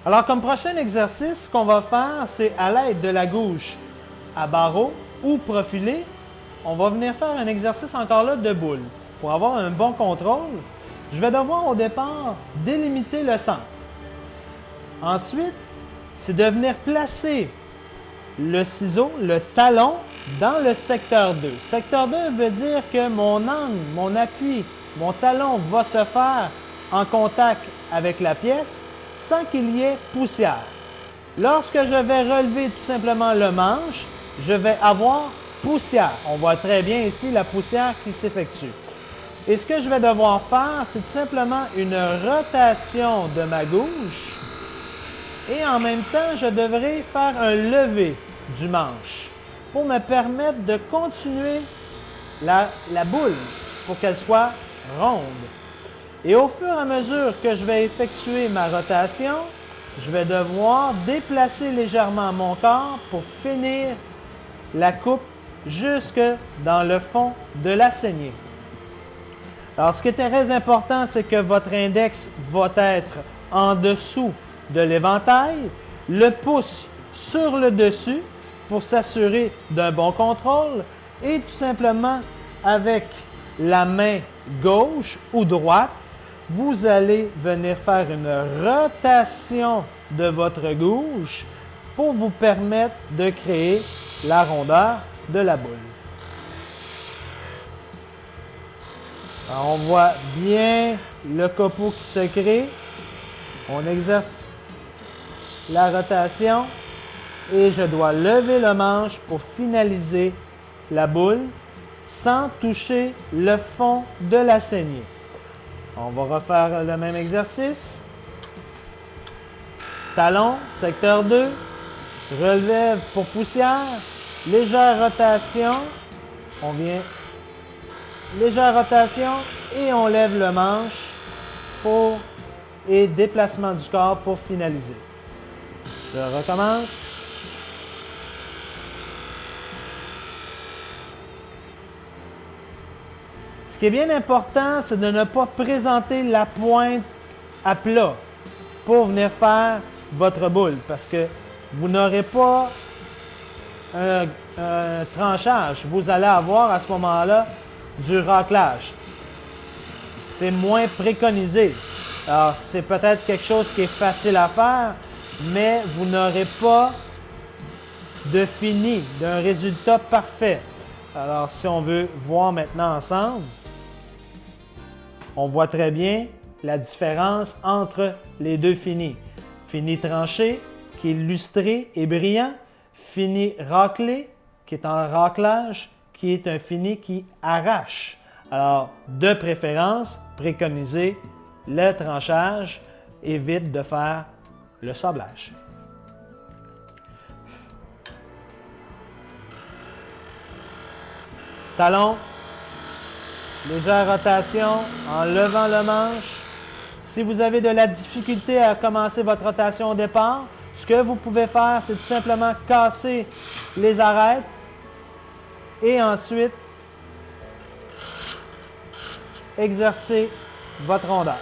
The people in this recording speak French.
Alors, comme prochain exercice, ce qu'on va faire, c'est à l'aide de la gouge à barreaux ou profilé, on va venir faire un exercice encore là de boule. Pour avoir un bon contrôle, je vais devoir au départ délimiter le centre. Ensuite, c'est de venir placer le ciseau, le talon, dans le secteur 2. Secteur 2 veut dire que mon angle, mon appui, mon talon va se faire en contact avec la pièce sans qu'il y ait poussière. Lorsque je vais relever tout simplement le manche, je vais avoir poussière. On voit très bien ici la poussière qui s'effectue. Et ce que je vais devoir faire, c'est tout simplement une rotation de ma gouge et en même temps, je devrais faire un lever du manche pour me permettre de continuer la boule pour qu'elle soit ronde. Et au fur et à mesure que je vais effectuer ma rotation, je vais devoir déplacer légèrement mon corps pour finir la coupe jusque dans le fond de la saignée. Alors, ce qui est très important, c'est que votre index va être en dessous de l'éventail, le pouce sur le dessus pour s'assurer d'un bon contrôle et tout simplement avec la main gauche ou droite, vous allez venir faire une rotation de votre gouge pour vous permettre de créer la rondeur de la boule. Alors, on voit bien le copeau qui se crée. On exerce la rotation et je dois lever le manche pour finaliser la boule sans toucher le fond de la saignée. On va refaire le même exercice. Talon, secteur 2, relève pour poussière, légère rotation, on vient, légère rotation et on lève le manche et déplacement du corps pour finaliser. Je recommence. Ce qui est bien important, c'est de ne pas présenter la pointe à plat pour venir faire votre boule parce que vous n'aurez pas un tranchage. Vous allez avoir à ce moment-là du raclage. C'est moins préconisé. Alors, c'est peut-être quelque chose qui est facile à faire, mais vous n'aurez pas de fini, d'un résultat parfait. Alors, si on veut voir maintenant ensemble, on voit très bien la différence entre les deux finis. Fini tranché, qui est lustré et brillant. Fini raclé, qui est en raclage, qui est un fini qui arrache. Alors, de préférence, préconisez le tranchage, évite de faire le sablage. Talon, légère rotation en levant le manche. Si vous avez de la difficulté à commencer votre rotation au départ, ce que vous pouvez faire, c'est tout simplement casser les arêtes et ensuite exercer votre rondeur.